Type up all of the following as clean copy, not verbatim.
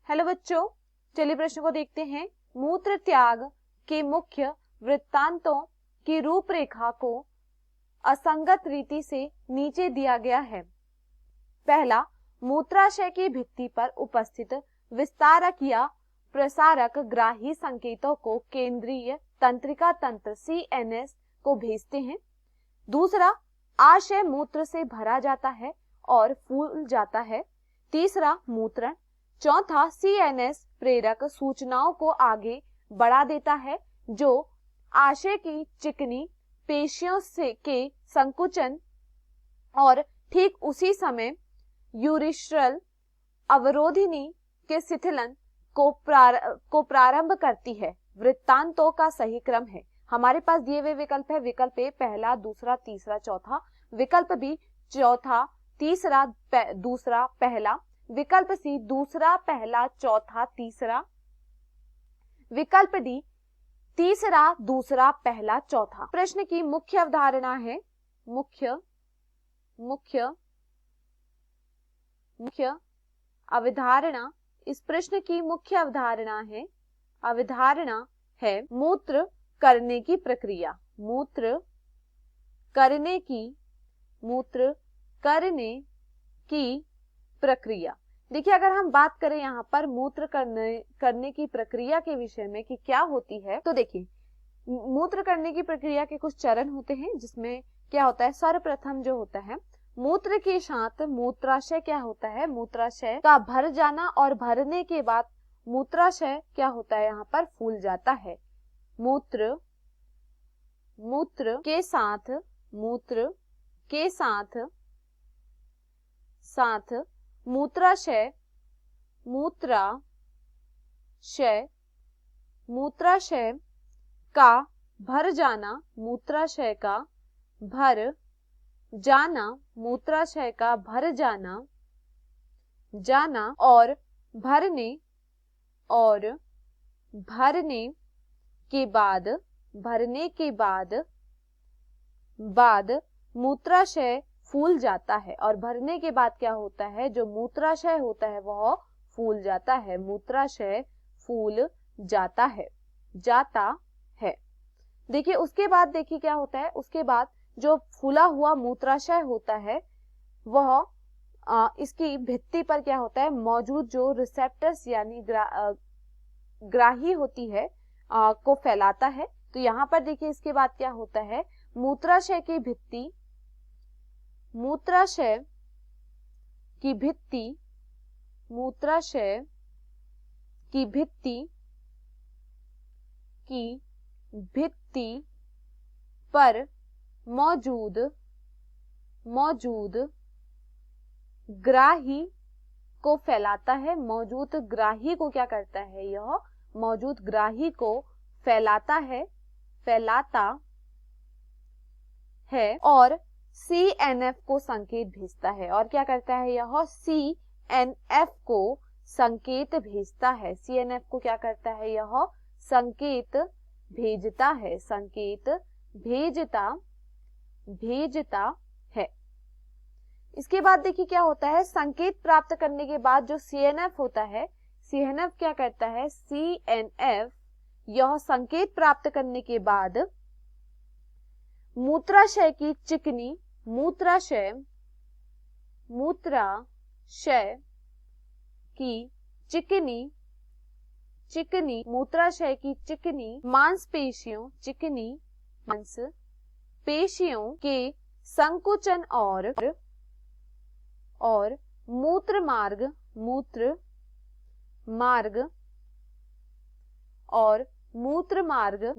Hello बच्चों, चलिए प्रश्न को देखते हैं। मूत्र त्याग के मुख्य वृत्तांतों की रूपरेखा को असंगत रीति से नीचे दिया गया है। पहला, मूत्राशय की भित्ति पर उपस्थित विस्तारक या प्रसारक ग्राही संकेतों को केंद्रीय तंत्रिका तंत्र CNS को भेजते हैं। दूसरा, आशय मूत्र से भरा जाता है और फूल जाता है। तीसरा, मूत्रण। चौथा, CNS प्रेरक सूचनाओं को आगे बढ़ा देता है जो आशय की चिकनी पेशियों से के संकुचन और ठीक उसी समय यूरिश्रल अवरोधिनी के शिथिलन को प्रारंभ करती है। वृत्तांतों का सही क्रम है। हमारे पास दिए हुए विकल्प है। विकल्प ए पहला, दूसरा, तीसरा, चौथा। विकल्प बी चौथा, तीसरा, दूसरा, पहला। विकल्प सी दूसरा, पहला, चौथा, तीसरा। विकल्प डी तीसरा, दूसरा, पहला, चौथा। प्रश्न की मुख्य अवधारणा है मुख्य अवधारणा। इस प्रश्न की मुख्य अवधारणा है मूत्र करने की प्रक्रिया। मूत्र करने की प्रक्रिया। देखिए, अगर हम बात करें यहाँ पर मूत्र करने की प्रक्रिया के विषय में कि क्या होती है, तो देखिए मूत्र करने की प्रक्रिया के कुछ चरण होते हैं, जिसमें क्या होता है, सर्वप्रथम जो होता है मूत्र के साथ मूत्राशय क्या होता है, मूत्राशय का भर जाना और भरने के बाद मूत्राशय क्या होता है, यहाँ पर फूल जाता है। मूत्र के साथ मूत्राशय का भर जाना, मूत्राशय का भर जाना और भरने के बाद मूत्राशय फूल जाता है। और भरने के बाद क्या होता है, जो मूत्राशय होता है वह फूल जाता है। मूत्राशय फूल जाता है। देखिए उसके बाद देखिए क्या होता है, उसके बाद जो फूला हुआ मूत्राशय होता है वह इसकी भित्ति पर क्या होता है, मौजूद जो रिसेप्टर्स यानी ग्राही होती है को फैलाता है। तो यहाँ पर देखिए इसके बाद क्या होता है, मूत्राशय की भित्ति पर मौजूद ग्राही को फैलाता है। मौजूद ग्राही को क्या करता है, यह मौजूद ग्राही को फैलाता है और CNF को संकेत भेजता है। और क्या करता है, यह CNF को संकेत भेजता है। CNF को क्या करता है, यह संकेत भेजता है। इसके बाद देखिए क्या होता है, संकेत प्राप्त करने के बाद जो CNF होता है, CNF क्या करता है, CNF यह संकेत प्राप्त करने के बाद मूत्राशय की चिकनी मांसपेशियों के संकुचन और मूत्र मार्ग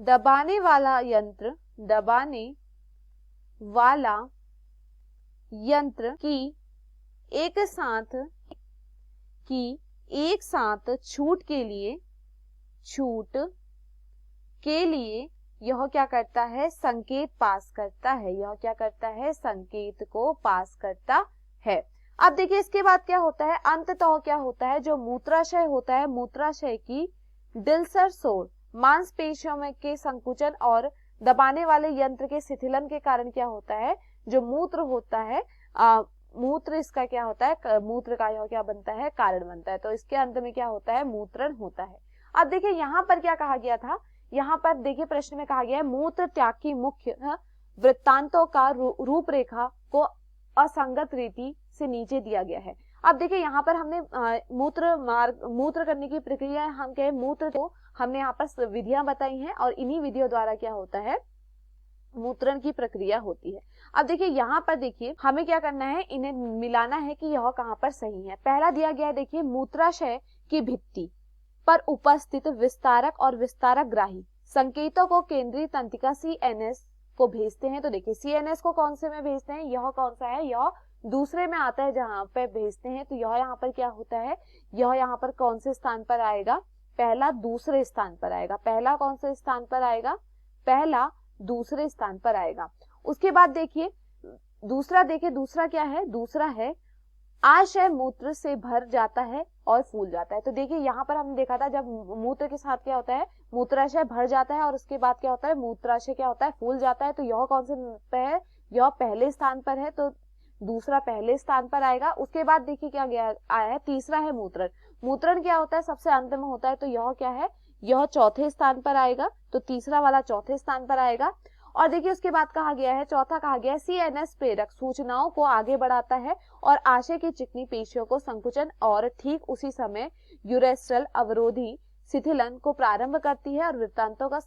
दबाने वाला यंत्र की एक साथ छूट के लिए यह क्या करता है, संकेत पास करता है। यह क्या करता है, संकेत को पास करता है। अब देखिए इसके बाद क्या होता है, अंततः क्या होता है, जो मूत्राशय होता है, मूत्राशय की डिल्सर सोल मांसपेशियों में के संकुचन और दबाने वाले यंत्र के शिथिलन के कारण क्या होता है, जो मूत्र होता है मूत्र इसका क्या होता है, मूत्र का यह क्या बनता है, कारण बनता है। तो इसके अंत में क्या होता है, मूत्रण होता है। अब देखिए यहाँ पर क्या कहा गया था, यहाँ पर देखिए प्रश्न में कहा गया है मूत्र त्याग की मुख्य वृत्तांतों का रूपरेखा को असंगत रीति से नीचे दिया गया है। अब देखिए यहाँ पर हमने मूत्र करने की प्रक्रिया, हम कहे मूत्र को हमने यहाँ पर विधियां बताई हैं और इन्हीं विधियों द्वारा क्या होता है, मूत्रण की प्रक्रिया होती है। अब देखिए यहाँ पर देखिए हमें क्या करना है, इन्हें मिलाना है कि यह कहाँ पर सही है। पहला दिया गया है देखिए मूत्राशय की भित्ति पर उपस्थित विस्तारक और विस्तारक ग्राही संकेतों को केंद्रीय तंत्रिका CNS को भेजते हैं। तो देखिए CNS को कौन से में भेजते हैं, यह कौन सा है, यह दूसरे में आता है जहां पे भेजते हैं। तो यह यहाँ पर क्या होता है, यह यहाँ पर कौन से स्थान पर आएगा, पहला दूसरे स्थान पर आएगा। पहला कौन से स्थान पर आएगा, पहला दूसरे स्थान पर आएगा। उसके बाद देखिए दूसरा, देखिए दूसरा क्या है, दूसरा है आशय मूत्र से भर जाता है और फूल जाता है। तो देखिए यहाँ पर हमने देखा था जब मूत्र के साथ क्या होता है, मूत्राशय भर जाता है और उसके बाद क्या होता है, मूत्राशय क्या होता है, फूल जाता है। तो यह कौन से पे है, यह पहले स्थान पर है, तो दूसरा पहले स्थान पर आएगा। उसके बाद देखिए क्या गया आया है, तीसरा है मूत्रण। मूत्रण क्या होता है, सबसे अंत में होता है। तो यह क्या है, यह चौथे स्थान पर आएगा। तो तीसरा वाला चौथे स्थान पर आएगा। और देखिए उसके बाद कहा गया है, चौथा कहा गया है CNS प्रेरक सूचनाओं को आगे बढ़ाता है और आशय की चिकनी पेशियों को संकुचन और ठीक उसी समय यूरेस्ट्रल अवरोधी शिथिलन को प्रारंभ करती है और वृत्तांतों का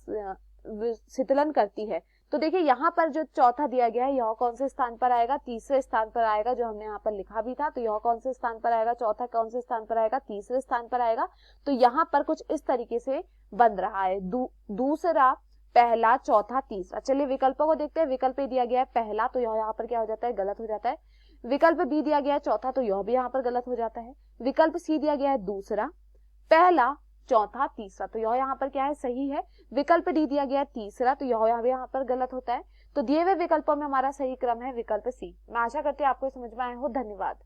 शिथिलन करती है। तो देखिए यहाँ पर जो चौथा दिया गया है, यह कौन से स्थान पर आएगा, तीसरे स्थान पर आएगा, जो हमने यहाँ पर लिखा भी था। तो यह कौन से स्थान पर आएगा, चौथा कौन से स्थान पर आएगा, तीसरे स्थान पर आएगा। तो यहाँ पर कुछ इस तरीके से बन रहा है, दूसरा, पहला, चौथा, तीसरा। चलिए विकल्पों को देखते हैं। विकल्प ए दिया गया है पहला, तो यह यहाँ पर क्या हो जाता है, गलत हो जाता है। विकल्प बी दिया गया है चौथा, तो यह भी यहाँ पर गलत हो जाता है। विकल्प सी दिया गया है दूसरा, पहला, चौथा, तीसरा, तो यह यहाँ पर क्या है, सही है। विकल्प डी दिया गया है तीसरा, तो यह यहाँ पर गलत होता है। तो दिए हुए विकल्पों में हमारा सही क्रम है विकल्प सी। मैं आशा करती हूँ आपको समझ में आया हो। धन्यवाद।